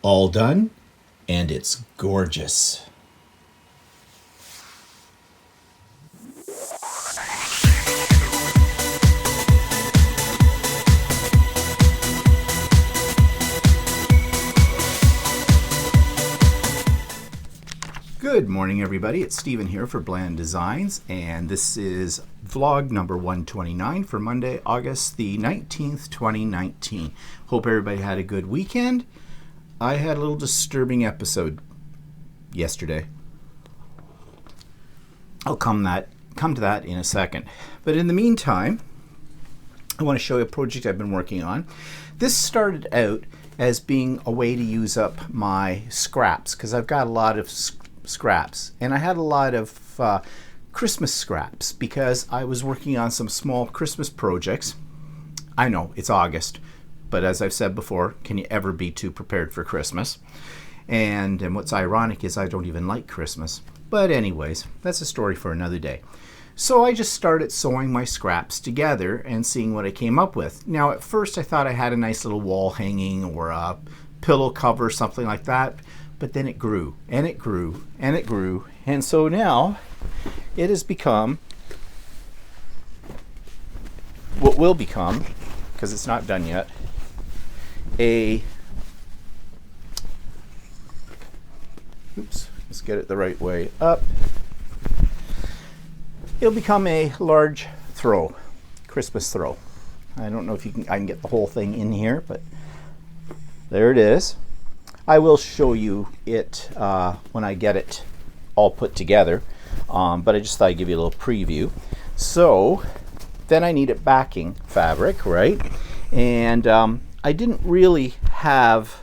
All done, and it's gorgeous. Good morning, everybody. It's Stephen here for Bland Designs, and this is vlog number 129 for Monday, August the 19th, 2019. Hope everybody had a good weekend. I had a little disturbing episode yesterday. I'll come to that in a second. But in the meantime, I want to show you a project I've been working on. This started out as being a way to use up my scraps, because I've got a lot of scraps, and I had a lot of Christmas scraps because I was working on some small Christmas projects. I know it's August, but as I've said before, can you ever be too prepared for Christmas? And what's ironic is I don't even like Christmas. But anyways, that's a story for another day. So I just started sewing my scraps together and seeing what I came up with. Now at first I thought I had a nice little wall hanging or a pillow cover, something like that. But then it grew, and it grew, and it grew. And so now it has become what will become, because it's not done yet, let's get it the right way up. It'll become a large throw, Christmas throw. I don't know if I can get the whole thing in here, but there it is. I will show you it when I get it all put together, but I just thought I'd give you a little preview. So then I needed backing fabric, right? And I didn't really have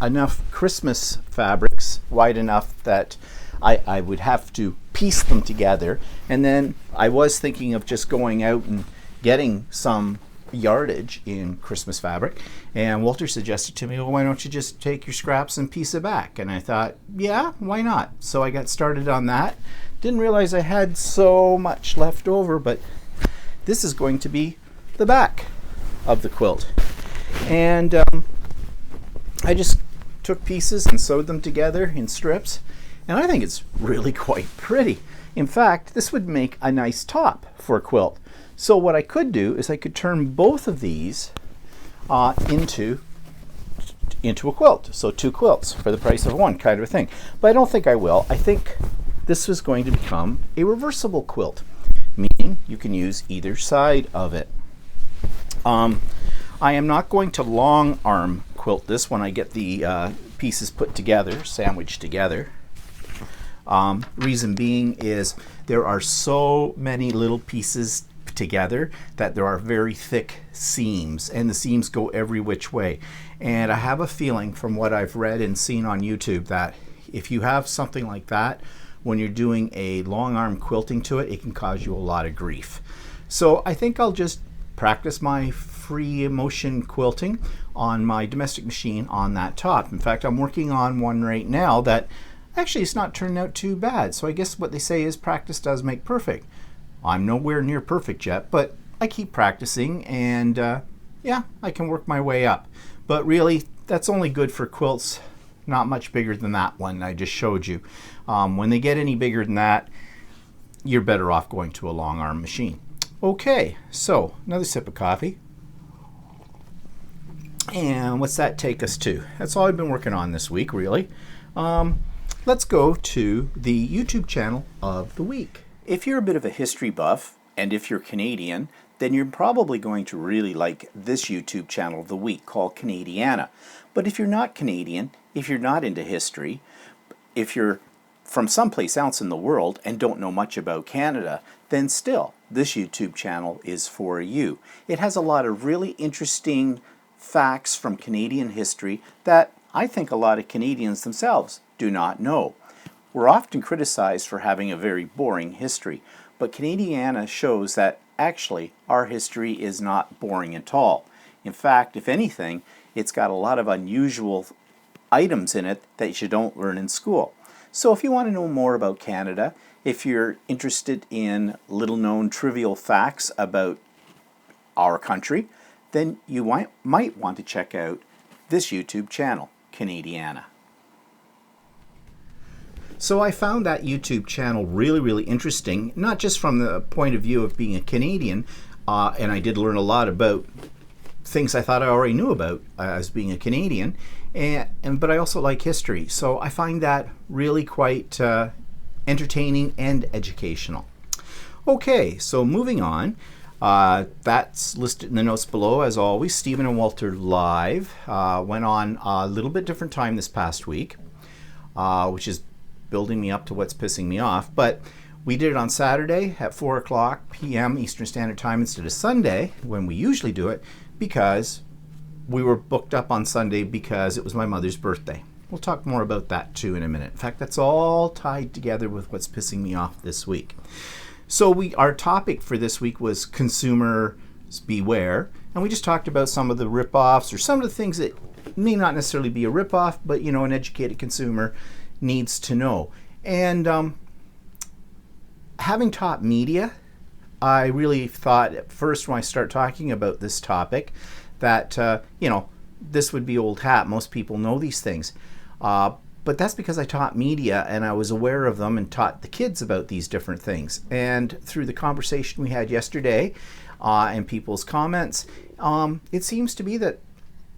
enough Christmas fabrics wide enough that I would have to piece them together. And then I was thinking of just going out and getting some yardage in Christmas fabric, and Walter suggested to me, well, why don't you just take your scraps and piece it back? And I thought, yeah, why not? So I got started on that. Didn't realize I had so much left over, but this is going to be the back of the quilt. And I just took pieces and sewed them together in strips, and I think it's really quite pretty. In fact, this would make a nice top for a quilt. So what I could do is I could turn both of these into a quilt. So two quilts for the price of one, kind of a thing. But I don't think I will. I think this is going to become a reversible quilt, meaning you can use either side of it. I am not going to long arm quilt this when I get the pieces put together, sandwiched together. Reason being is there are so many little pieces together that there are very thick seams, and the seams go every which way. And I have a feeling from what I've read and seen on YouTube that if you have something like that, when you're doing a long arm quilting to it, it can cause you a lot of grief. So I think I'll just practice my free motion quilting on my domestic machine on that top. In fact, I'm working on one right now that actually it's not turning out too bad. So I guess what they say is practice does make perfect. I'm nowhere near perfect yet, but I keep practicing, and yeah, I can work my way up. But really, that's only good for quilts not much bigger than that one I just showed you. When they get any bigger than that, you're better off going to a long arm machine. Okay, so another sip of coffee. And what's that take us to? That's all I've been working on this week, really. Let's go to the YouTube channel of the week. If you're a bit of a history buff, and if you're Canadian, then you're probably going to really like this YouTube channel of the week called Canadiana. But if you're not Canadian, if you're not into history, if you're from someplace else in the world and don't know much about Canada, then still, this YouTube channel is for you. It has a lot of really interesting facts from Canadian history that I think a lot of Canadians themselves do not know. We're often criticized for having a very boring history, but Canadiana shows that actually our history is not boring at all. In fact, if anything, it's got a lot of unusual items in it that you don't learn in school. So if you want to know more about Canada, if you're interested in little-known trivial facts about our country, then you might want to check out this YouTube channel. Canadiana. So I found that YouTube channel really, really interesting, not just from the point of view of being a Canadian, and I did learn a lot about things I thought I already knew about as being a Canadian, but I also like history. So I find that really quite entertaining and educational. Okay, so moving on. That's listed in the notes below as always. Stephen and Walter Live went on a little bit different time this past week, which is building me up to what's pissing me off. But we did it on Saturday at 4 o'clock p.m. Eastern Standard Time instead of Sunday when we usually do it, because we were booked up on Sunday because it was my mother's birthday. We'll talk more about that too in a minute. In fact, that's all tied together with what's pissing me off this week. So our topic for this week was consumers beware, and we just talked about some of the rip-offs or some of the things that may not necessarily be a rip-off, but an educated consumer needs to know. And having taught media, I really thought at first when I start talking about this topic that this would be old hat. Most people know these things. But that's because I taught media and I was aware of them and taught the kids about these different things. And through the conversation we had yesterday and people's comments, it seems to be that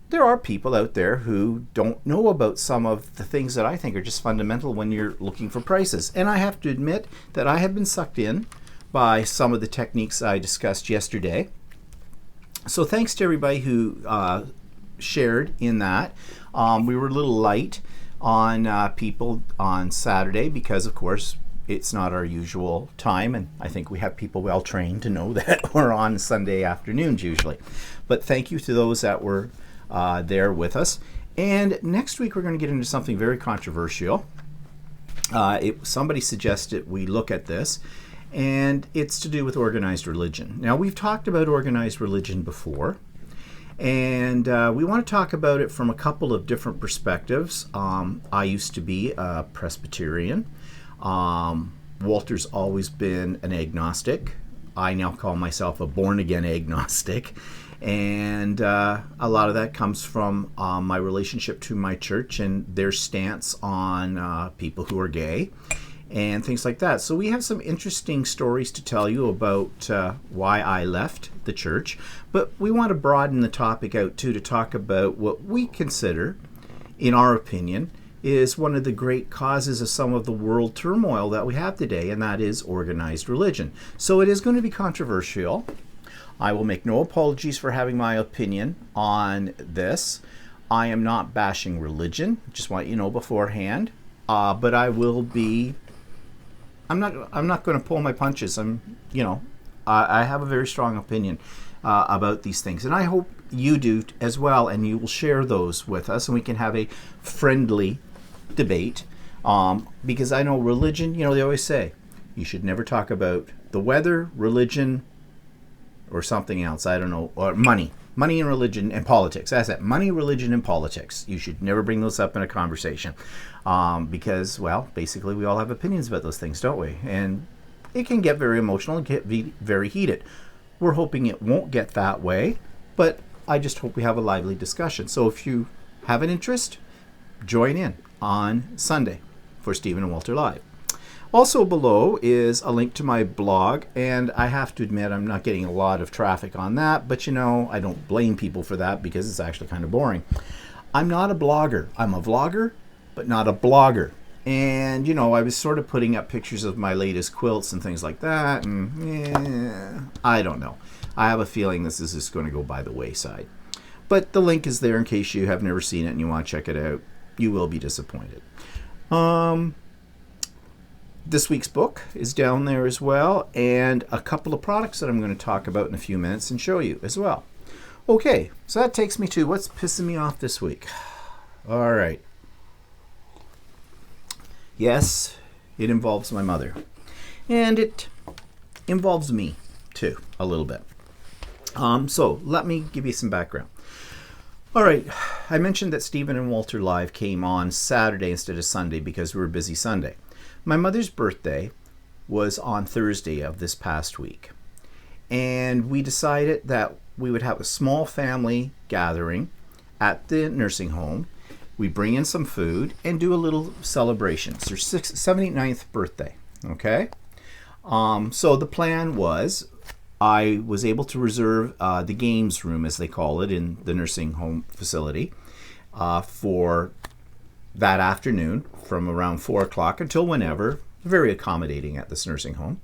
there are people out there who don't know about some of the things that I think are just fundamental when you're looking for prices. And I have to admit that I have been sucked in by some of the techniques I discussed yesterday. So thanks to everybody who shared in that. We were a little light on people on Saturday because, of course, it's not our usual time, and I think we have people well trained to know that we're on Sunday afternoons usually. But thank you to those that were there with us. And next week we're going to get into something very controversial. Somebody suggested we look at this, and it's to do with organized religion. Now, we've talked about organized religion before, and we want to talk about it from a couple of different perspectives. I used to be a Presbyterian. Walter's always been an agnostic. I now call myself a born-again agnostic. And a lot of that comes from my relationship to my church and their stance on people who are gay and things like that. So we have some interesting stories to tell you about why I left the church. But we want to broaden the topic out too, to talk about what we consider, in our opinion, is one of the great causes of some of the world turmoil that we have today, and that is organized religion. So it is going to be controversial. I will make no apologies for having my opinion on this. I am not bashing religion, just want you to know beforehand. But I will be. I'm not going to pull my punches. I have a very strong opinion about these things, and I hope you do as well. And you will share those with us, and we can have a friendly debate. Because I know religion. They always say you should never talk about the weather, religion, or something else, I don't know, or money and religion and politics. That's it, money, religion, and politics. You should never bring those up in a conversation because, well, basically we all have opinions about those things, don't we? And it can get very emotional and get very heated. We're hoping it won't get that way, but I just hope we have a lively discussion. So if you have an interest, join in on Sunday for Stephen and Walter Live. Also below is a link to my blog, and I have to admit I'm not getting a lot of traffic on that, but I don't blame people for that because it's actually kind of boring. I'm not a blogger. I'm a vlogger, but not a blogger. And, I was sort of putting up pictures of my latest quilts and things like that, and I don't know. I have a feeling this is just going to go by the wayside. But the link is there in case you have never seen it and you want to check it out. You will be disappointed. This week's book is down there as well, and a couple of products that I'm going to talk about in a few minutes and show you as well. Okay, so that takes me to what's pissing me off this week. All right. Yes, it involves my mother, and it involves me too, a little bit. So let me give you some background. All right, I mentioned that Stephen and Walter Live came on Saturday instead of Sunday because we were busy Sunday. My mother's birthday was on Thursday of this past week, and we decided that we would have a small family gathering at the nursing home, we bring in some food and do a little celebration. It's her 79th birthday, okay? So the plan was I was able to reserve the games room, as they call it, in the nursing home facility for that afternoon from around 4 o'clock until whenever. Very accommodating at this nursing home.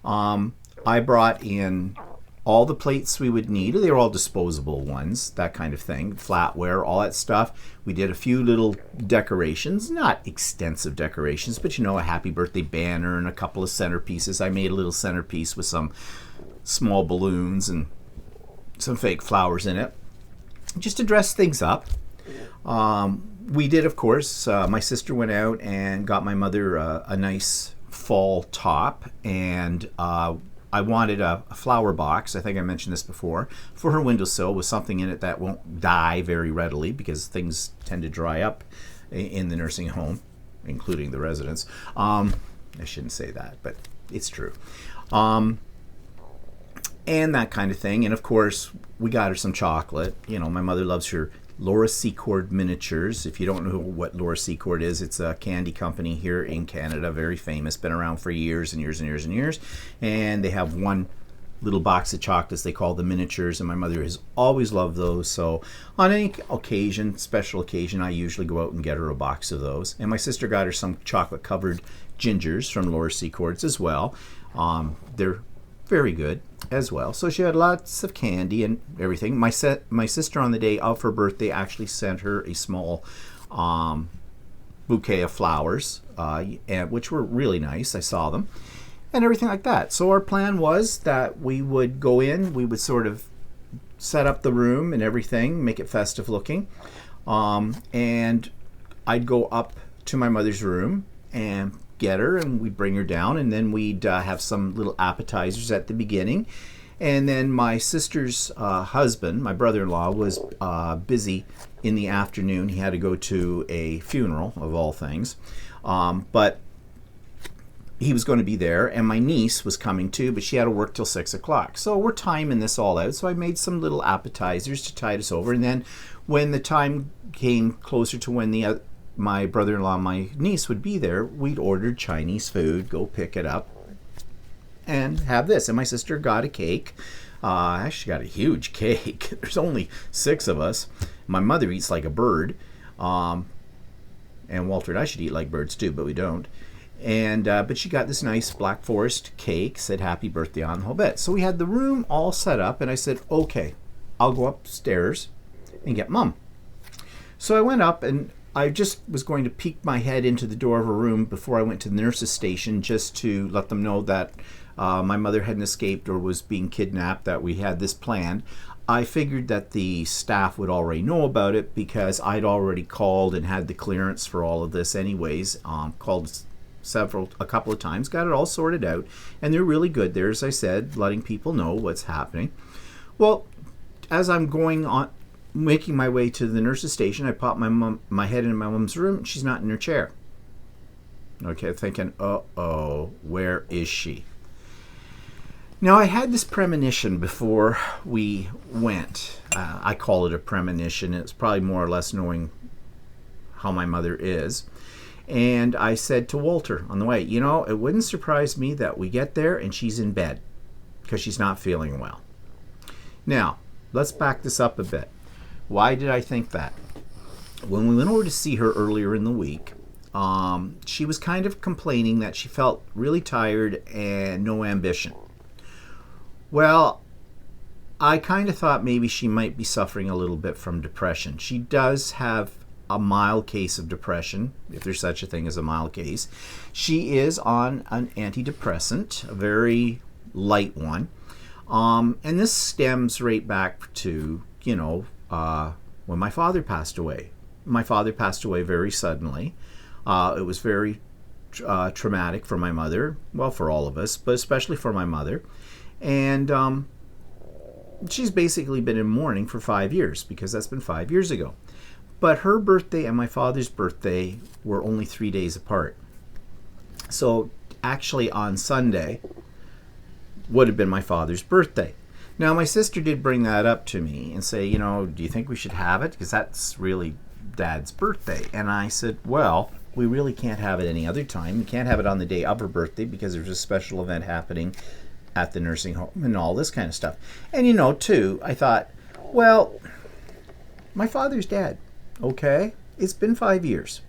I brought in all the plates we would need. They were all disposable ones, that kind of thing, flatware, all that stuff. We did a few little decorations, not extensive decorations, but a happy birthday banner and a couple of centerpieces. I made a little centerpiece with some small balloons and some fake flowers in it, just to dress things up. We did, of course, my sister went out and got my mother a nice fall top, and I wanted a flower box, I think I mentioned this before, for her windowsill with something in it that won't die very readily, because things tend to dry up in the nursing home, including the residents. I shouldn't say that, but it's true. And that kind of thing. And of course, we got her some chocolate. My mother loves her Laura Secord miniatures. If you don't know what Laura Secord is, it's a candy company here in Canada, very famous, been around for years and years and years and years. And they have one little box of chocolates they call the miniatures, and my mother has always loved those. So on any occasion, special occasion, I usually go out and get her a box of those. And my sister got her some chocolate covered gingers from Laura Secords as well. They're very good as well. So she had lots of candy and everything. My sister, on the day of her birthday, actually sent her a small bouquet of flowers, which were really nice. I saw them and everything like that. So our plan was that we would go in, we would sort of set up the room and everything, make it festive looking, and I'd go up to my mother's room and get her, and we'd bring her down, and then we'd have some little appetizers at the beginning. And then my sister's husband, my brother-in-law, was busy in the afternoon. He had to go to a funeral, of all things, but he was going to be there, and my niece was coming too, but she had to work till 6 o'clock. So we're timing this all out. So I made some little appetizers to tide us over, and then when the time came closer to when my brother-in-law and my niece would be there, we'd ordered Chinese food, go pick it up, and have this. And my sister got a cake. Actually got a huge cake. There's only 6 of us. My mother eats like a bird. And Walter and I should eat like birds too, but we don't. And but she got this nice Black Forest cake, said happy birthday on the whole bit. So we had the room all set up, and I said, okay, I'll go upstairs and get Mom. So I went up, and I just was going to peek my head into the door of her room before I went to the nurse's station, just to let them know that my mother hadn't escaped or was being kidnapped, that we had this planned. I figured that the staff would already know about it because I'd already called and had the clearance for all of this anyways. Called a couple of times, got it all sorted out, and they're really good there, as I said, letting people know what's happening. Well, as I'm going on, making my way to the nurse's station, I pop my head in my mom's room. She's not in her chair. Okay, thinking, uh-oh, where is she? Now, I had this premonition before we went. I call it a premonition. It's probably more or less knowing how my mother is. And I said to Walter on the way, it wouldn't surprise me that we get there and she's in bed because she's not feeling well. Now, let's back this up a bit. Why did I think that? When we went over to see her earlier in the week, she was kind of complaining that she felt really tired and no ambition. Well, I kind of thought maybe she might be suffering a little bit from depression. She does have a mild case of depression, if there's such a thing as a mild case. She is on an antidepressant, a very light one. And this stems right back to, when my father passed away. My father passed away very suddenly. It was very traumatic for my mother, well, for all of us, but especially for my mother. And she's basically been in mourning for 5 years, because that's been 5 years ago. But her birthday and my father's birthday were only 3 days apart. So actually on Sunday would have been my father's birthday. Now, my sister did bring that up to me and say, do you think we should have it? Because that's really Dad's birthday. And I said, well, we really can't have it any other time. We can't have it on the day of her birthday because there's a special event happening at the nursing home and all this kind of stuff. And too, I thought, well, my father's dead. Okay, it's been 5 years.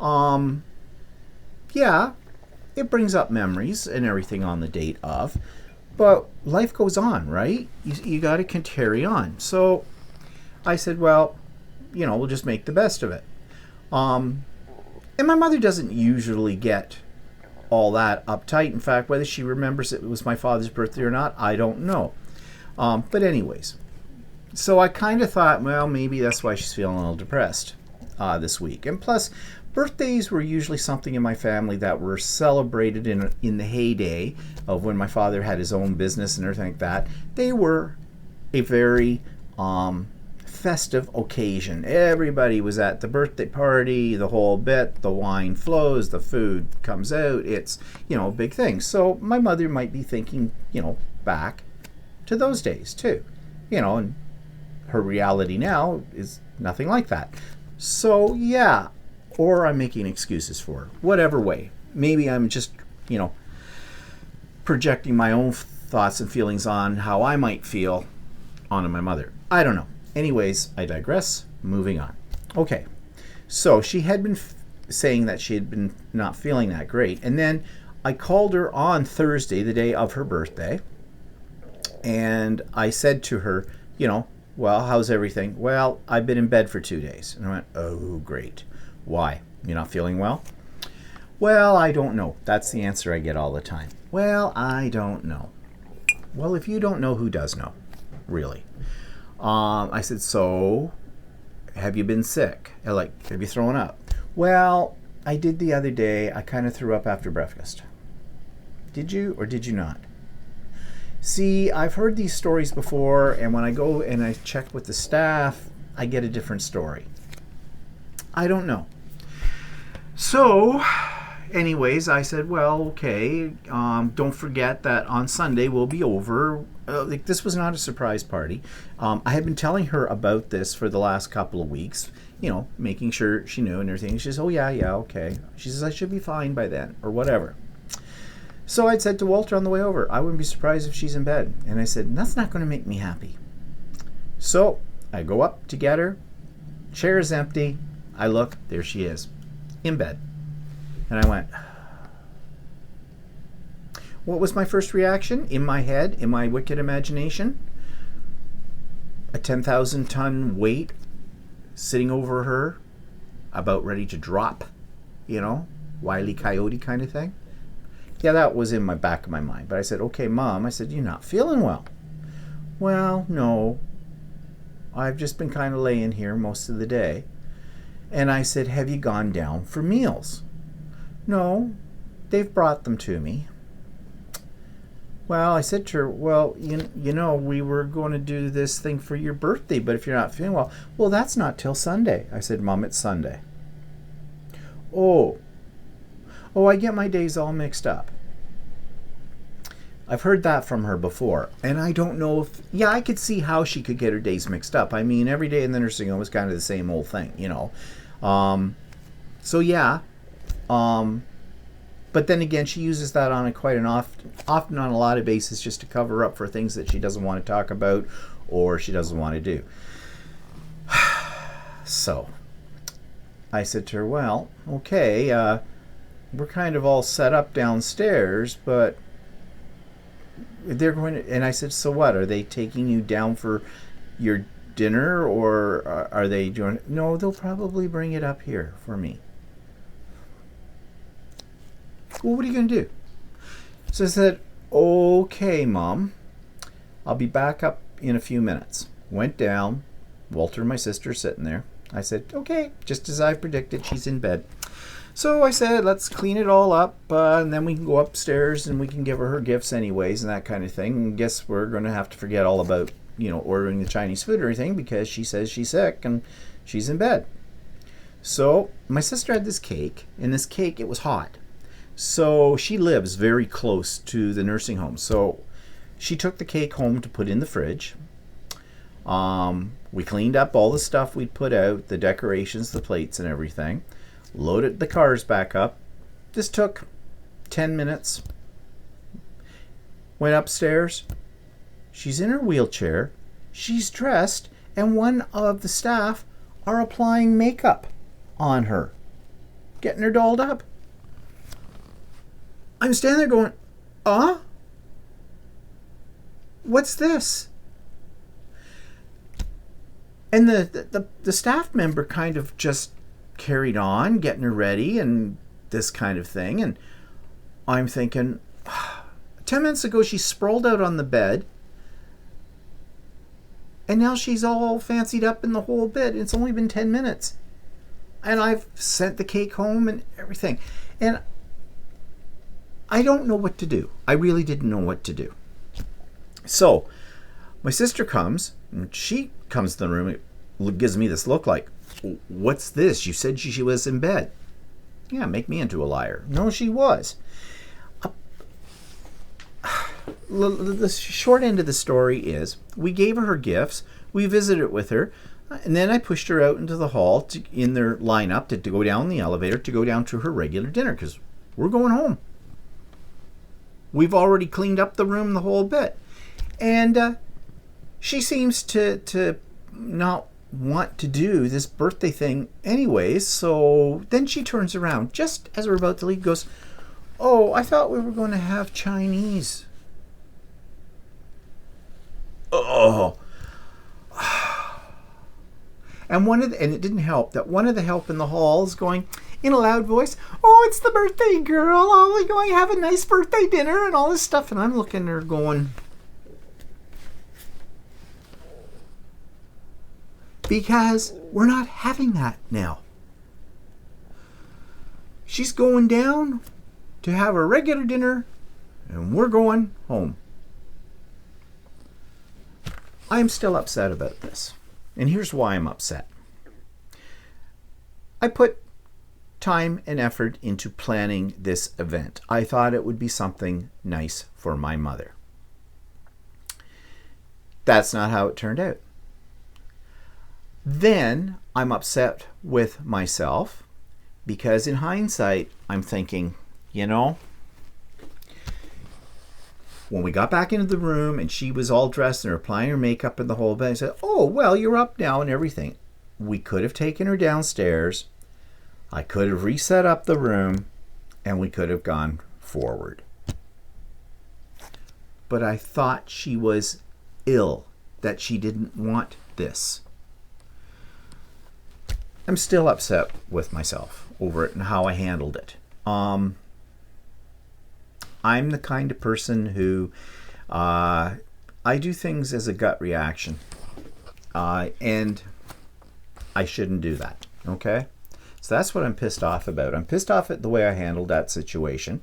Yeah, it brings up memories and everything on the date of, but life goes on, right? You got to carry on. So I said, well, we'll just make the best of it. And my mother doesn't usually get all that uptight. In fact, whether she remembers it was my father's birthday or not, I don't know. But anyways, so I kind of thought, well, maybe that's why she's feeling a little depressed this week. And plus, birthdays were usually something in my family that were celebrated in the heyday of when my father had his own business and everything like that. They were a very festive occasion. Everybody was at the birthday party, the whole bit, the wine flows, the food comes out. It's, a big thing. So my mother might be thinking, back to those days too. And her reality now is nothing like that. So yeah, or I'm making excuses for her. Whatever way. Maybe I'm just, projecting my own thoughts and feelings on how I might feel onto my mother. I don't know. Anyways, I digress. Moving on. Okay. So she had been saying that she had been not feeling that great. And then I called her on Thursday, the day of her birthday. And I said to her, well, how's everything? Well, I've been in bed for 2 days. And I went, oh, great. Why? You're not feeling well? Well, I don't know. That's the answer I get all the time. Well, I don't know. Well, if you don't know, who does know? Really? I said, so have you been sick? Have you thrown up? Well, I did the other day. I kind of threw up after breakfast. Did you or did you not? See, I've heard these stories before, and when I go and I check with the staff, I get a different story. I don't know. So, anyways, I said, well, okay, don't forget that on Sunday we'll be over. This was not a surprise party. I had been telling her about this for the last couple of weeks, making sure she knew and everything. She says, oh, yeah, okay. She says, I should be fine by then, or whatever. So I'd said to Walter on the way over, I wouldn't be surprised if she's in bed. And I said, that's not going to make me happy. So I go up to get her. Chair is empty. I look, there she is, in bed. And I went, what was my first reaction? In my head, in my wicked imagination, a 10,000-ton weight sitting over her, about ready to drop, Wile E. Coyote kind of thing. Yeah, that was in my back of my mind. But I said, okay, Mom, I said, you're not feeling well. Well, no. I've just been kind of laying here most of the day. And I said, have you gone down for meals? No, they've brought them to me. Well, I said to her, well, we were going to do this thing for your birthday, but if you're not feeling well, that's not till Sunday. I said, Mom, it's Sunday. Oh, I get my days all mixed up. I've heard that from her before, and I don't know if, I could see how she could get her days mixed up. I mean, every day in the nursing home was kind of the same old thing, So yeah, but then again, she uses that on often on a lot of bases just to cover up for things that she doesn't want to talk about or she doesn't want to do. So I said to her, well, okay, we're kind of all set up downstairs, but they're going to, and I said, so what? Are they taking you down for your dinner, or are they doing, no, they'll probably bring it up here for me. Well, what are you going to do? So I said, okay, Mom, I'll be back up in a few minutes. Went down, Walter and my sister sitting there. I said, okay, just as I predicted, she's in bed. So I said, let's clean it all up, and then we can go upstairs and we can give her gifts anyways and that kind of thing. And guess we're going to have to forget all about, ordering the Chinese food or anything because she says she's sick and she's in bed. So my sister had this cake, and this cake, it was hot. So she lives very close to the nursing home. So she took the cake home to put in the fridge. We cleaned up all the stuff we'd put out, the decorations, the plates and everything. Loaded the cars back up. This took 10 minutes. Went upstairs. She's in her wheelchair. She's dressed, and one of the staff are applying makeup on her, getting her dolled up. I'm standing there going, what's this? And the staff member kind of just carried on, getting her ready and this kind of thing. And I'm thinking, 10 minutes ago she sprawled out on the bed, and now she's all fancied up in the whole bit. It's only been 10 minutes. And I've sent the cake home and everything. And I don't know what to do. I really didn't know what to do. So my sister comes, and she comes to the room. It gives me this look like, what's this? You said she was in bed. Yeah, make me into a liar. No, she was. The short end of the story is we gave her gifts. We visited with her. And then I pushed her out into the hall in their lineup to go down the elevator to go down to her regular dinner because we're going home. We've already cleaned up the room the whole bit. And she seems to not want to do this birthday thing anyways. So then she turns around just as we're about to leave, goes, oh, I thought we were going to have Chinese. Oh. And it didn't help that one of the help in the hall is going in a loud voice, oh, it's the birthday girl. Oh, we're going to have a nice birthday dinner and all this stuff. And I'm looking at her going, because we're not having that now. She's going down to have a regular dinner, and we're going home. I'm still upset about this. And here's why I'm upset. I put time and effort into planning this event. I thought it would be something nice for my mother. That's not how it turned out. Then I'm upset with myself because in hindsight, I'm thinking, when we got back into the room and she was all dressed and applying her makeup and the whole bit, I said, oh, well, you're up now and everything. We could have taken her downstairs. I could have reset up the room and we could have gone forward. But I thought she was ill, that she didn't want this. I'm still upset with myself over it and how I handled it. I'm the kind of person who I do things as a gut reaction, and I shouldn't do that. Okay, so that's what I'm pissed off about. I'm pissed off at the way I handled that situation.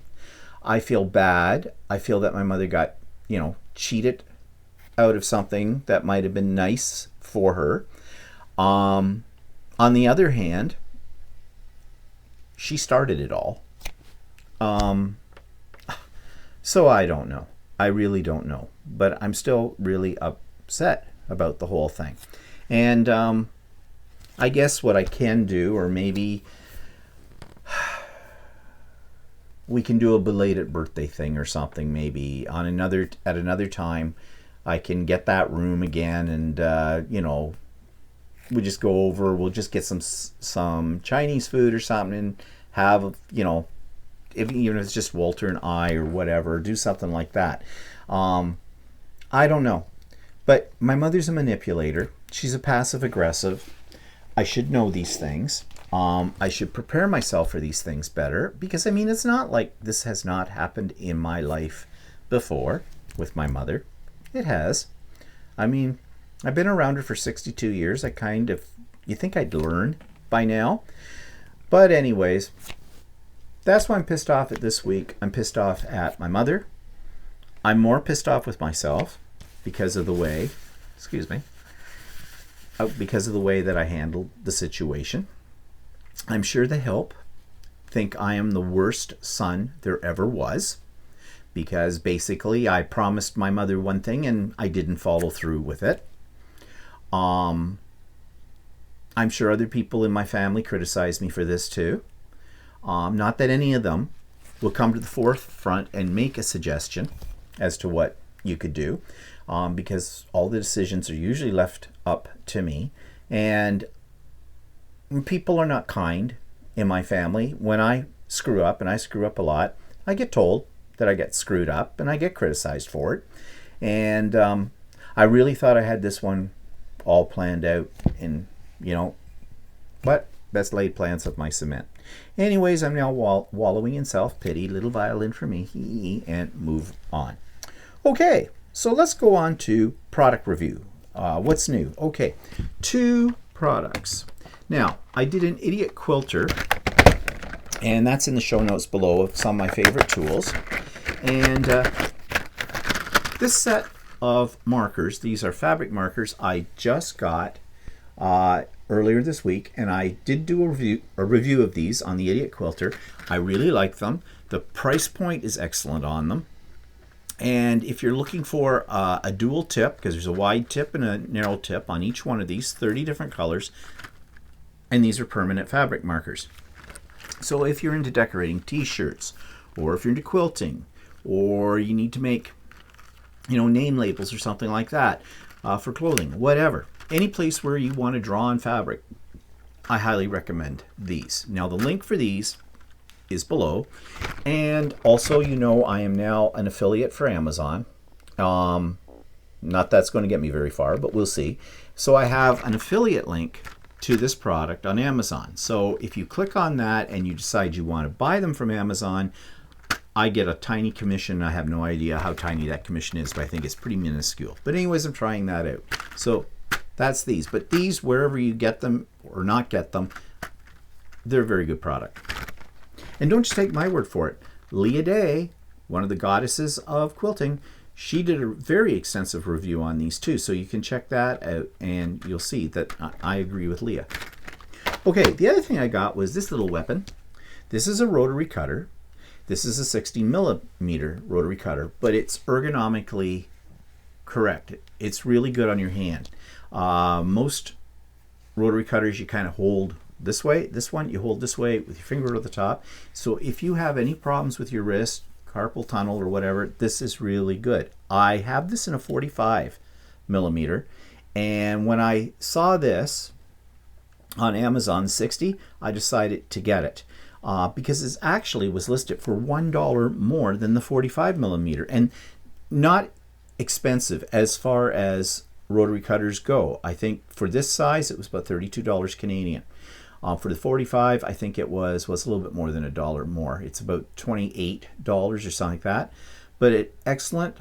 I feel bad. I feel that my mother got, cheated out of something that might have been nice for her. On the other hand, she started it all. So I don't know. I really don't know. But I'm still really upset about the whole thing. And I guess what I can do, or maybe we can do a belated birthday thing or something, maybe at another time. I can get that room again and, we just go over, we'll just get some Chinese food or something and have, even if it's just Walter and I or whatever, do something like that. I don't know. But my mother's a manipulator. She's a passive aggressive. I should know these things. I should prepare myself for these things better because, it's not like this has not happened in my life before with my mother. It has. I've been around her for 62 years. You think I'd learn by now. But anyways, that's why I'm pissed off at this week. I'm pissed off at my mother. I'm more pissed off with myself because of the way, because of the way that I handled the situation. I'm sure the help think I am the worst son there ever was because basically I promised my mother one thing and I didn't follow through with it. I'm sure other people in my family criticize me for this too. Not that any of them will come to the forefront and make a suggestion as to what you could do, because all the decisions are usually left up to me. And people are not kind in my family. When I screw up, and I screw up a lot, I get told that I get screwed up and I get criticized for it. And I really thought I had this one all planned out, and but best laid plans of my cement. Anyways, I'm now wallowing in self-pity, little violin for me, and move on. Okay, so let's go on to product review. What's new? Okay, 2 products. Now, I did an idiot quilter, and that's in the show notes below of some of my favorite tools. And this set of markers, these are fabric markers I just got earlier this week, and I did do a review of these on the Idiot Quilter. I really like them. The price point is excellent on them. And if you're looking for a dual tip, because there's a wide tip and a narrow tip on each one of these, 30 different colors, and these are permanent fabric markers. So if you're into decorating t-shirts, or if you're into quilting, or you need to make name labels or something like that for clothing, whatever, any place where you want to draw on fabric, I highly recommend these. Now the link for these is below, and also I am now an affiliate for Amazon. Not that's going to get me very far, but we'll see. So I have an affiliate link to this product on Amazon. So if you click on that and you decide you want to buy them from Amazon, I get a tiny commission. I have no idea how tiny that commission is, but I think it's pretty minuscule. But anyways, I'm trying that out. So that's these. But these, wherever you get them or not get them, they're a very good product. And don't just take my word for it. Leah Day, one of the goddesses of quilting, she did a very extensive review on these too. So you can check that out and you'll see that I agree with Leah. Okay, the other thing I got was this little weapon. This is a rotary cutter. This is a 60 millimeter rotary cutter, but it's ergonomically correct. It's really good on your hand. Most rotary cutters you kind of hold this way. This one you hold this way with your finger to the top. So if you have any problems with your wrist, carpal tunnel or whatever, this is really good. I have this in a 45 millimeter, and when I saw this on Amazon 60, I decided to get it. Because it actually was listed for $1 more than the 45 millimeter, and not expensive as far as rotary cutters go. I think for this size it was about $32 Canadian. For the 45, I think it was a little bit more than $1 more. It's about $28 or something like that. But excellent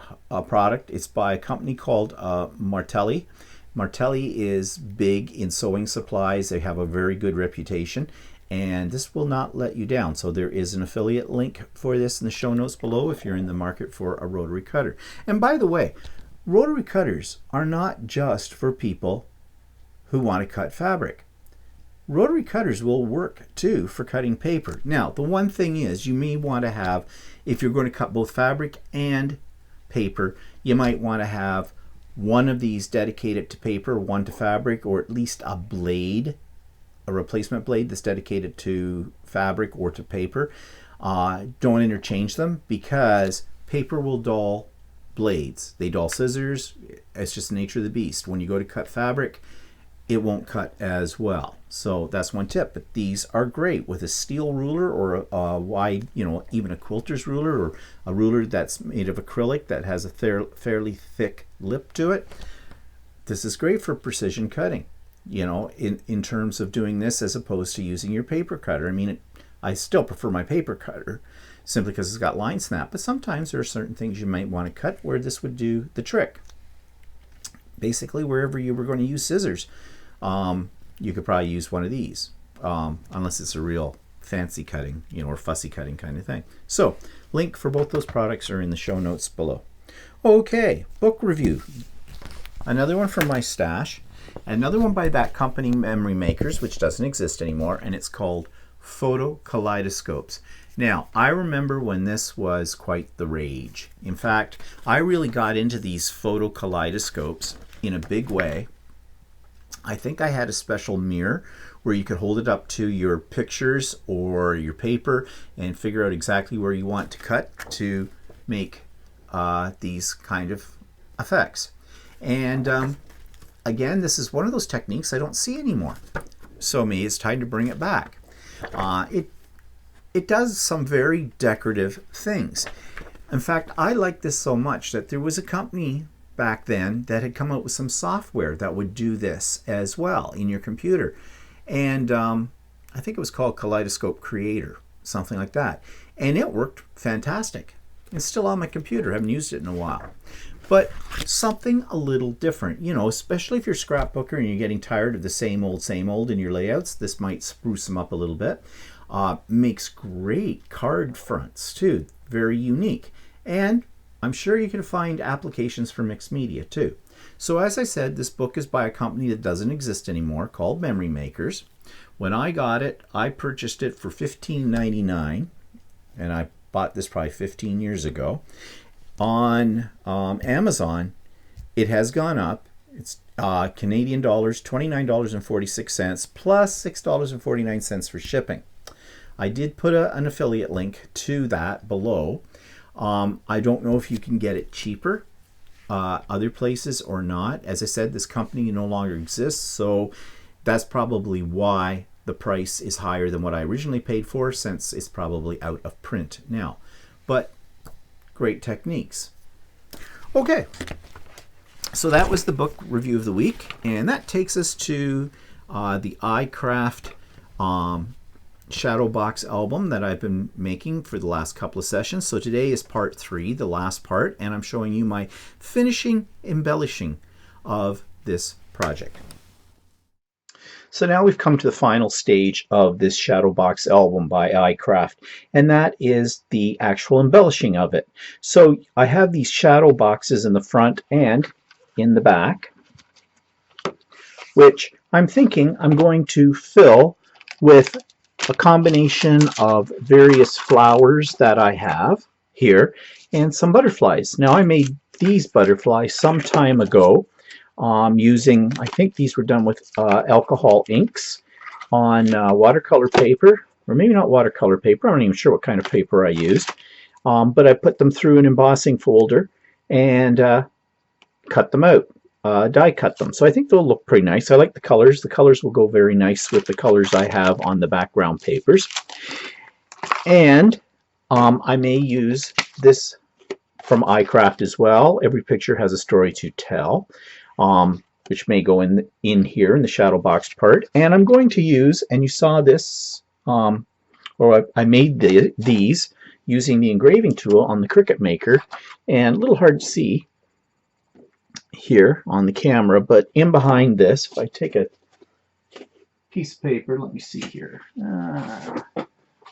product. It's by a company called Martelli. Martelli is big in sewing supplies. They have a very good reputation, and this will not let you down. So there is an affiliate link for this in the show notes below if you're in the market for a rotary cutter. And by the way, rotary cutters are not just for people who want to cut fabric. Rotary cutters will work too for cutting paper. Now, the one thing is you may want to have, if you're going to cut both fabric and paper, you might want to have one of these dedicated to paper, one to fabric, or at least a blade, a replacement blade that's dedicated to fabric or to paper. Don't interchange them, because paper will dull blades. They dull scissors. It's just the nature of the beast. When you go to cut fabric, it won't cut as well. So that's one tip. But these are great with a steel ruler or a wide, even a quilter's ruler, or a ruler that's made of acrylic that has a fairly thick lip to it. This is great for precision cutting, in terms of doing this as opposed to using your paper cutter. I mean, I still prefer my paper cutter simply because it's got line snap, but sometimes there are certain things you might want to cut where this would do the trick. Basically, wherever you were going to use scissors, you could probably use one of these, unless it's a real fancy cutting, or fussy cutting kind of thing. So, link for both those products are in the show notes below. Okay, book review. Another one from my stash. Another one by that company, Memory Makers, which doesn't exist anymore, and it's called Photo Kaleidoscopes. Now, I remember when this was quite the rage. In fact, I really got into these photo kaleidoscopes in a big way I think I had a special mirror where you could hold it up to your pictures or your paper and figure out exactly where you want to cut to make these kind of effects. And again, this is one of those techniques I don't see anymore. So maybe it's time to bring it back. It does some very decorative things. In fact, I like this so much that there was a company back then that had come out with some software that would do this as well in your computer. And I think it was called Kaleidoscope Creator, something like that. And it worked fantastic. It's still on my computer. I haven't used it in a while. But something a little different, you know, especially if you're a scrapbooker and you're getting tired of the same old in your layouts. This might spruce them up a little bit. Makes great card fronts too, very unique. And I'm sure you can find applications for mixed media too. So as I said, this book is by a company that doesn't exist anymore called Memory Makers. When I got it, I purchased it for $15.99, and I bought this probably 15 years ago. On Amazon, it has gone up. It's Canadian dollars, $29.46 plus $6.49 for shipping. I did put an affiliate link to that below. I don't know if you can get it cheaper other places or not. As I said, this company no longer exists, so that's probably why the price is higher than what I originally paid for, since it's probably out of print now. But great techniques. Okay, so that was the book review of the week, and that takes us to the iCraft shadow box album that I've been making for the last couple of sessions. So today is part 3, the last part, and I'm showing you my finishing embellishing of this project. So now we've come to the final stage of this shadow box album by iCraft, and that is the actual embellishing of it. So I have these shadow boxes in the front and in the back, which I'm thinking I'm going to fill with a combination of various flowers that I have here and some butterflies. Now I made these butterflies some time ago using, I think these were done with alcohol inks on watercolor paper, or maybe not watercolor paper, I'm not even sure what kind of paper I used, but I put them through an embossing folder and cut them out. Die cut them. So I think they'll look pretty nice. I like the colors. The colors will go very nice with the colors I have on the background papers. And I may use this from iCraft as well. Every picture has a story to tell, which may go in here in the shadow box part. And I'm going to use, and you saw this, or I made these using the engraving tool on the Cricut Maker, and a little hard to see here on the camera, but in behind this, if I take a piece of paper, let me see here. I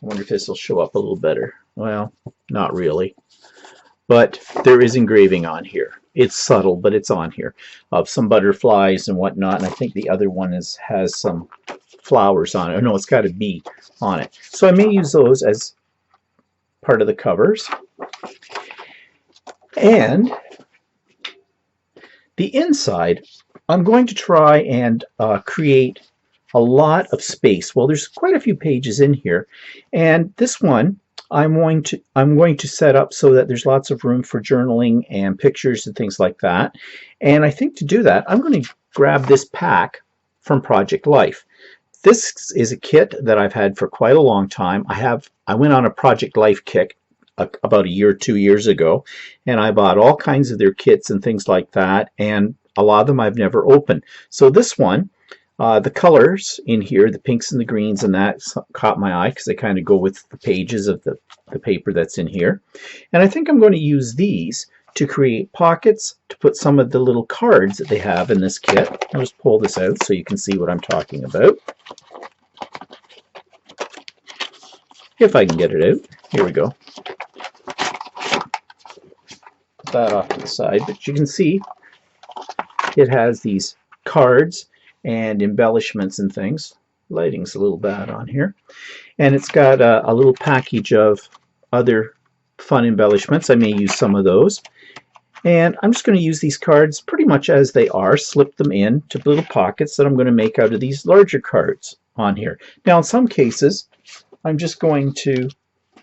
wonder if this will show up a little better. Well, not really, but there is engraving on here. It's subtle, but it's on here of some butterflies and whatnot, and I think the other one has some flowers on it. Oh, no, it's got a bee on it. So I may use those as part of the covers. And the inside, I'm going to try and create a lot of space. Well, there's quite a few pages in here, and this one I'm going to set up so that there's lots of room for journaling and pictures and things like that. And I think to do that, I'm going to grab this pack from Project Life. This is a kit that I've had for quite a long time. I went on a Project Life kick about a year or 2 years ago, and I bought all kinds of their kits and things like that, and a lot of them I've never opened. So this one, the colors in here, the pinks and the greens, and that caught my eye because they kind of go with the pages of the paper that's in here. And I think I'm going to use these to create pockets to put some of the little cards that they have in this kit. I'll just pull this out so you can see what I'm talking about. If I can get it out. Here we go. That off to the side, but you can see it has these cards and embellishments and things. Lighting's a little bad on here, and it's got a little package of other fun embellishments. I may use some of those, And I'm just going to use these cards pretty much as they are, slip them in to little pockets that I'm going to make out of these larger cards on here. Now in some cases, I'm just going to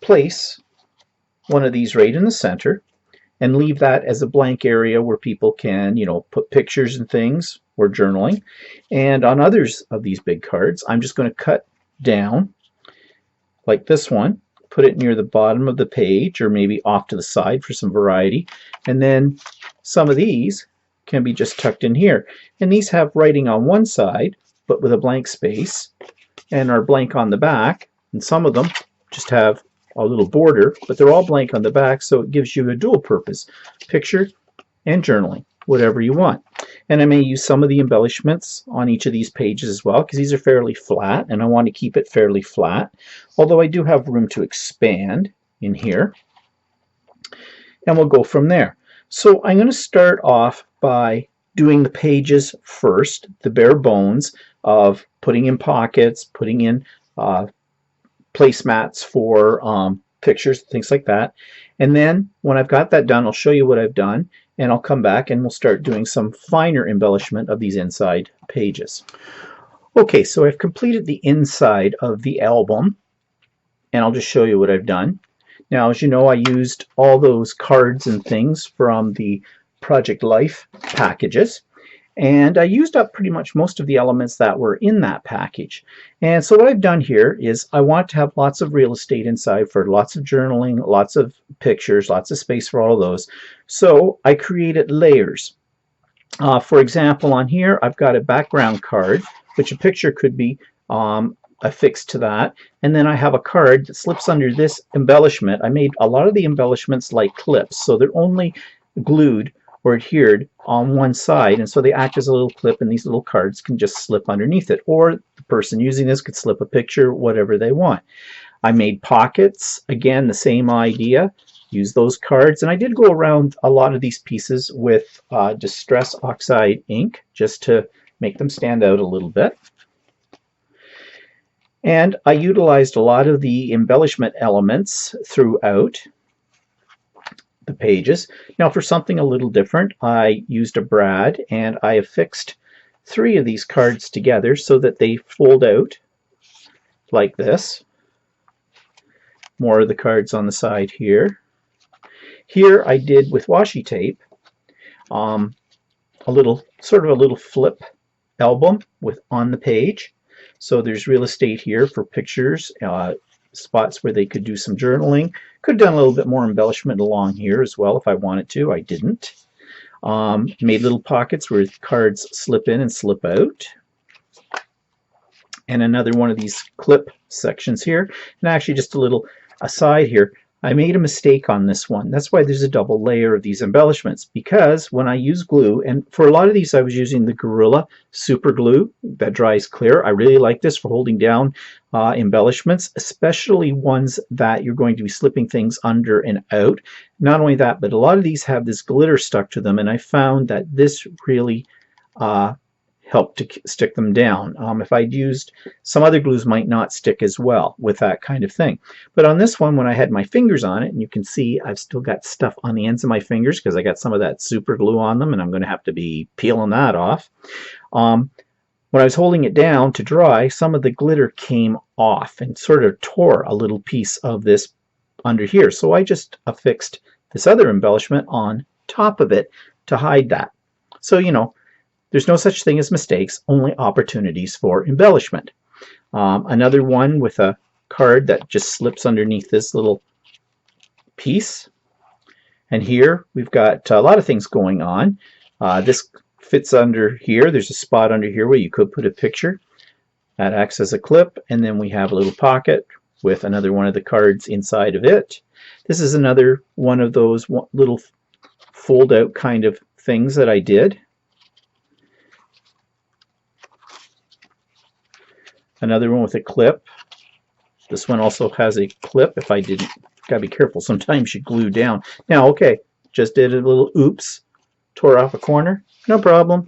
place one of these right in the center and leave that as a blank area where people can, you know, put pictures and things or journaling. And on others of these big cards, I'm just going to cut down like this one, put it near the bottom of the page or maybe off to the side for some variety. And then some of these can be just tucked in here. And these have writing on one side, but with a blank space, and are blank on the back. And some of them just have a little border, but they're all blank on the back, so it gives you a dual purpose, picture and journaling, whatever you want. And I may use some of the embellishments on each of these pages as well, because these are fairly flat, and I want to keep it fairly flat, although I do have room to expand in here. And we'll go from there. So I'm going to start off by doing the pages first, the bare bones of putting in pockets, putting in placemats for pictures, things like that. And then when I've got that done, I'll show you what I've done, and I'll come back and we'll start doing some finer embellishment of these inside pages. Okay, so I've completed the inside of the album, and I'll just show you what I've done. Now, as you know, I used all those cards and things from the Project Life packages, and I used up pretty much most of the elements that were in that package. And so what I've done here is I want to have lots of real estate inside for lots of journaling, lots of pictures, lots of space for all of those. So I created layers. For example, on here I've got a background card, which a picture could be affixed to that. And then I have a card that slips under this embellishment. I made a lot of the embellishments like clips, so they're only glued or adhered on one side, and so they act as a little clip, and these little cards can just slip underneath it, or the person using this could slip a picture, whatever they want. I made pockets, again the same idea, use those cards, and I did go around a lot of these pieces with Distress Oxide ink just to make them stand out a little bit. And I utilized a lot of the embellishment elements throughout the pages. Now for something a little different, I used a brad and I affixed 3 of these cards together so that they fold out like this. More of the cards on the side here. Here I did with washi tape a little flip album with on the page. So there's real estate here for pictures, spots where they could do some journaling. Could have done a little bit more embellishment along here as well if I wanted to. I didn't. Made little pockets where cards slip in and slip out. And another one of these clip sections here. And actually just a little aside here, I made a mistake on this one. That's why there's a double layer of these embellishments, because when I use glue, and for a lot of these I was using the Gorilla super glue that dries clear. I really like this for holding down embellishments, especially ones that you're going to be slipping things under and out. Not only that, but a lot of these have this glitter stuck to them, and I found that this really helped to stick them down. If I'd used some other glues might not stick as well with that kind of thing. But on this one, when I had my fingers on it, and you can see I've still got stuff on the ends of my fingers because I got some of that super glue on them, and I'm going to have to be peeling that off. When I was holding it down to dry, some of the glitter came off and sort of tore a little piece of this under here. So I just affixed this other embellishment on top of it to hide that. So, you know, there's no such thing as mistakes, only opportunities for embellishment. Another one with a card that just slips underneath this little piece. And here we've got a lot of things going on. This fits under here. There's a spot under here where you could put a picture. That acts as a clip. And then we have a little pocket with another one of the cards inside of it. This is another one of those little fold out kind of things that I did. Another one with a clip. This one also has a clip. If I didn't, gotta be careful. Sometimes you glue down. Now, okay, just did a little oops, tore off a corner. No problem.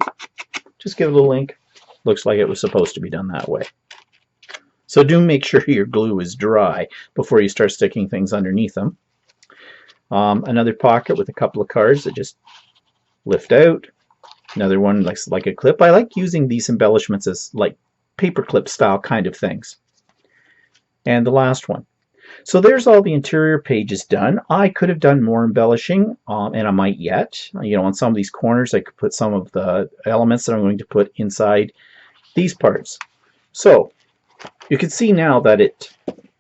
Just give it a little ink. Looks like it was supposed to be done that way. So do make sure your glue is dry before you start sticking things underneath them. Another pocket with a couple of cards that just lift out. Another one like a clip. I like using these embellishments as like paperclip style kind of things. And the last one. So there's all the interior pages done. I could have done more embellishing, and I might yet. On some of these corners, I could put some of the elements that I'm going to put inside these parts. So you can see now that it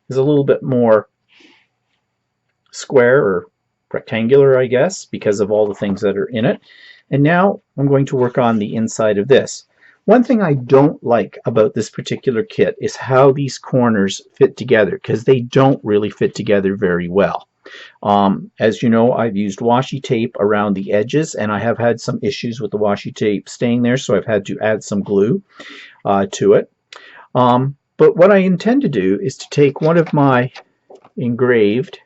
is a little bit more square or rectangular, I guess, because of all the things that are in it. And now I'm going to work on the inside of this. One thing I don't like about this particular kit is how these corners fit together, because they don't really fit together very well. As you know, I've used washi tape around the edges, and I have had some issues with the washi tape staying there, so I've had to add some glue to it. But what I intend to do is to take one of my engraved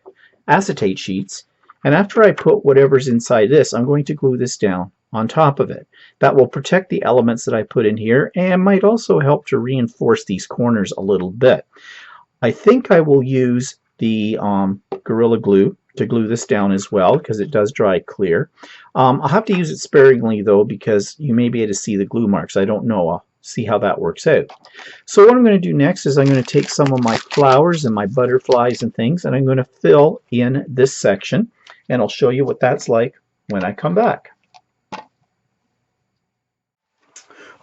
acetate sheets, and after I put whatever's inside this, I'm going to glue this down on top of it. That will protect the elements that I put in here and might also help to reinforce these corners a little bit. I think I will use the Gorilla Glue to glue this down as well, because it does dry clear. I'll have to use it sparingly though, because you may be able to see the glue marks. I don't know. I'll see how that works out. So what I'm going to do next is I'm going to take some of my flowers and my butterflies and things, and I'm going to fill in this section, and I'll show you what that's like when I come back.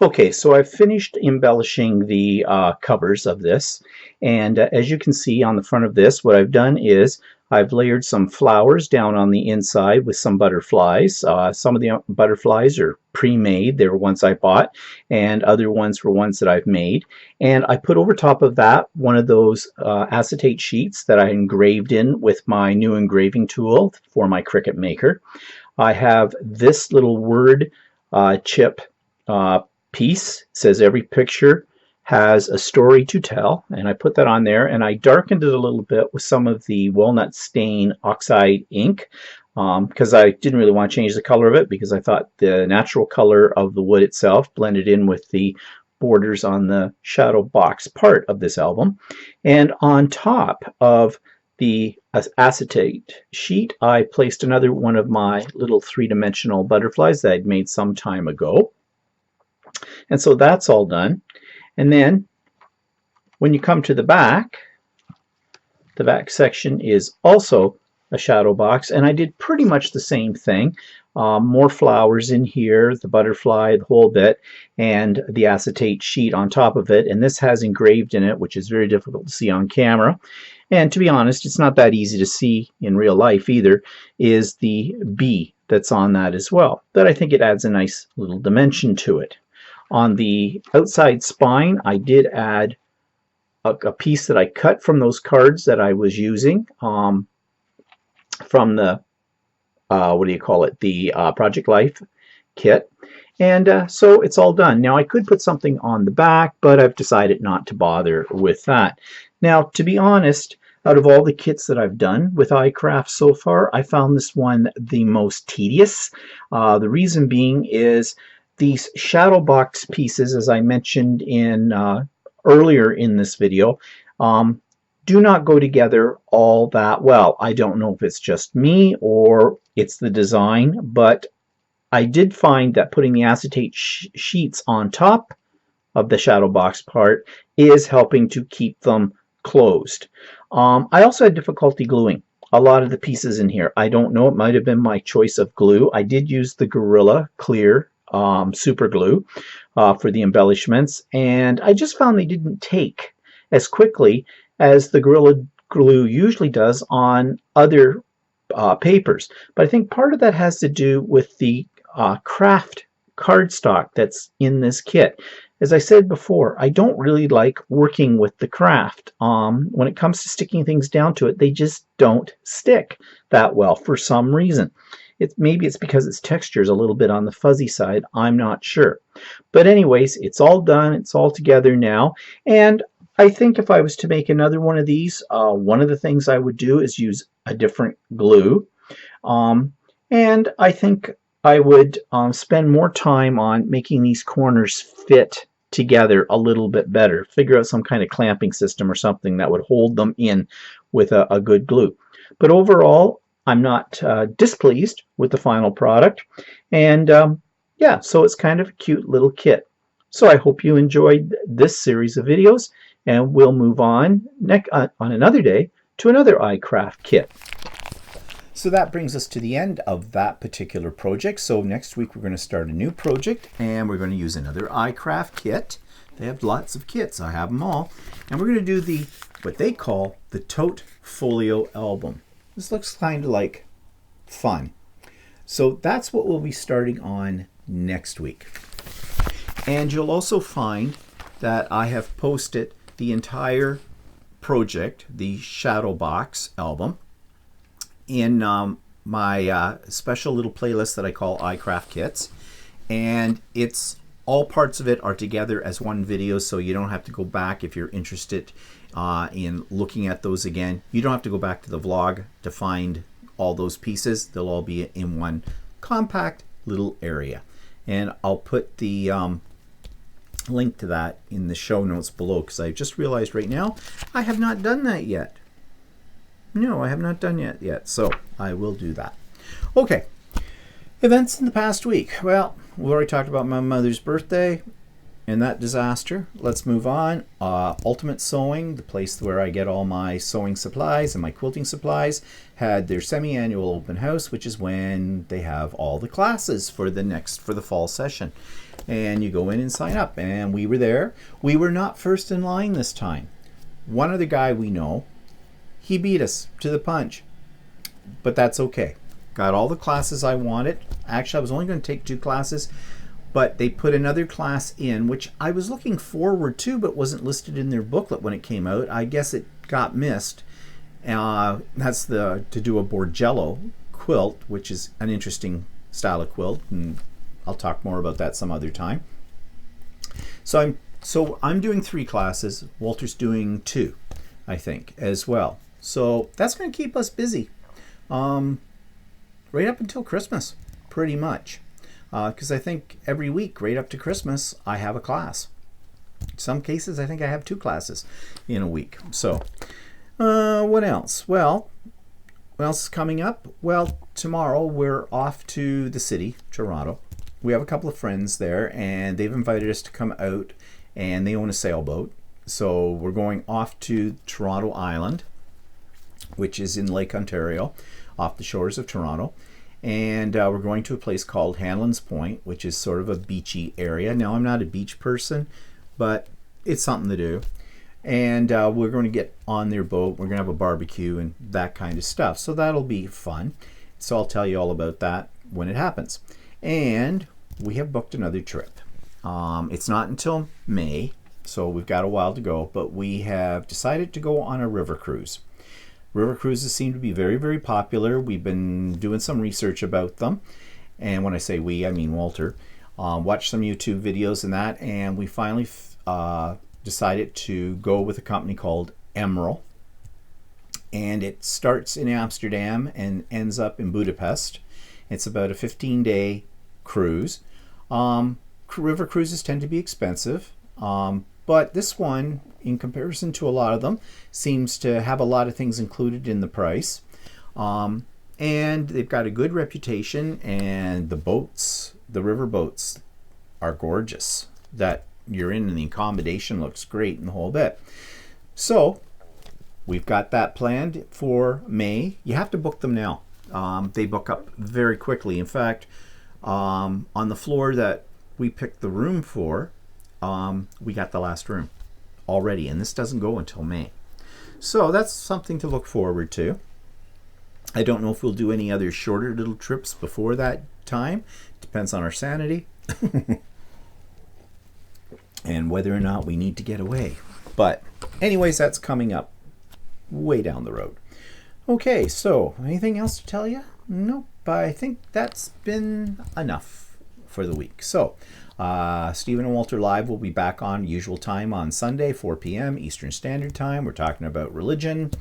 Okay, so I've finished embellishing the covers of this, and as you can see on the front of this, what I've done is I've layered some flowers down on the inside with some butterflies. Some of the butterflies are pre-made. They were ones I bought, and other ones were ones that I've made. And I put over top of that one of those acetate sheets that I engraved in with my new engraving tool for my Cricut Maker. I have this little word chip piece. It says every picture has a story to tell, and I put that on there, and I darkened it a little bit with some of the walnut stain oxide ink, because I didn't really want to change the color of it, because I thought the natural color of the wood itself blended in with the borders on the shadow box part of this album. And on top of the acetate sheet, I placed another one of my little three-dimensional butterflies that I'd made some time ago. And so that's all done. And then when you come to the back section is also a shadow box, and I did pretty much the same thing. More flowers in here, the butterfly, the whole bit, and the acetate sheet on top of it. And this has engraved in it, which is very difficult to see on camera. And to be honest, it's not that easy to see in real life either, is the bee that's on that as well. But I think it adds a nice little dimension to it. On the outside spine, I did add a piece that I cut from those cards that I was using from the, the Project Life kit. And so it's all done. Now I could put something on the back, but I've decided not to bother with that. Now, to be honest, out of all the kits that I've done with iCraft so far, I found this one the most tedious. The reason being is these shadow box pieces, as I mentioned in earlier in this video, do not go together all that well. I don't know if it's just me or it's the design, but I did find that putting the acetate sheets on top of the shadow box part is helping to keep them closed. I also had difficulty gluing a lot of the pieces in here. I don't know, it might have been my choice of glue. I did use the Gorilla Clear super glue for the embellishments, and I just found they didn't take as quickly as the Gorilla Glue usually does on other papers. But I think part of that has to do with the craft cardstock that's in this kit. As I said before, I don't really like working with the craft. When it comes to sticking things down to it, they just don't stick that well for some reason. Maybe it's because its texture is a little bit on the fuzzy side. I'm not sure. But anyways, it's all done. It's all together now. And I think if I was to make another one of these, one of the things I would do is use a different glue. And I think I would spend more time on making these corners fit together a little bit better. Figure out some kind of clamping system or something that would hold them in with a good glue. But overall, I'm not displeased with the final product. And yeah, so it's kind of a cute little kit. So I hope you enjoyed this series of videos, and we'll move on on another day to another iCraft kit. So that brings us to the end of that particular project. So next week we're going to start a new project, and we're going to use another iCraft kit. They have lots of kits. I have them all. And we're going to do what they call the Tote Folio album. This looks kind of like fun. So that's what we'll be starting on next week. And you'll also find that I have posted the entire project, the Shadow Box album, in my special little playlist that I call iCraft Kits. And it's all parts of it are together as one video, so you don't have to go back if you're interested in looking at those again. You don't have to go back to the vlog to find all those pieces. They'll all be in one compact little area. And I'll put the link to that in the show notes below, because I just realized right now I have not done that yet. No, I have not done it yet, so I will do that. Okay, events in the past week. Well, we already talked about my mother's birthday and that disaster. Let's move on. Ultimate Sewing, the place where I get all my sewing supplies and my quilting supplies, had their semi-annual open house, which is when they have all the classes for the fall session. And you go in and sign up, and we were there. We were not first in line this time. One other guy we know, he beat us to the punch, but that's okay. Got all the classes I wanted. Actually, I was only going to take 2 classes, but they put another class in, which I was looking forward to, but wasn't listed in their booklet when it came out. I guess it got missed. That's to do a Borgello quilt, which is an interesting style of quilt, and I'll talk more about that some other time. So I'm doing 3 classes. Walter's doing 2, I think, as well. So that's going to keep us busy right up until Christmas, pretty much. Because I think every week, right up to Christmas, I have a class. In some cases, I think I have 2 classes in a week. So what else? Well, what else is coming up? Well, tomorrow we're off to the city, Toronto. We have a couple of friends there, and they've invited us to come out, and they own a sailboat. So we're going off to Toronto Island, which is in Lake Ontario, off the shores of Toronto. And we're going to a place called Hanlon's Point, which is sort of a beachy area. Now, I'm not a beach person, but it's something to do. And we're going to get on their boat. We're going to have a barbecue and that kind of stuff. So that'll be fun. So I'll tell you all about that when it happens. And we have booked another trip. It's not until May, so we've got a while to go, but we have decided to go on a river cruise. River cruises seem to be very, very popular. We've been doing some research about them. And when I say we, I mean Walter. Watched some YouTube videos and that, and we finally decided to go with a company called Emerald. And it starts in Amsterdam and ends up in Budapest. It's about a 15-day cruise. River cruises tend to be expensive, but this one, in comparison to a lot of them, seems to have a lot of things included in the price. And they've got a good reputation, and the boats, the river boats, are gorgeous that you're in, and the accommodation looks great and the whole bit. So we've got that planned for May. You have to book them now. They book up very quickly. In fact, on the floor that we picked the room for, we got the last room already, and this doesn't go until May. So that's something to look forward to. I don't know if we'll do any other shorter little trips before that time. Depends on our sanity and whether or not we need to get away. But anyways, that's coming up way down the road. Okay, so anything else to tell you? Nope, I think that's been enough for the week. So Stephen and Walter Live will be back on usual time on Sunday, 4 p.m. Eastern Standard Time. We're talking about religion.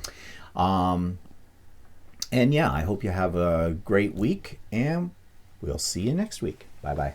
And yeah, I hope you have a great week, and we'll see you next week. Bye-bye.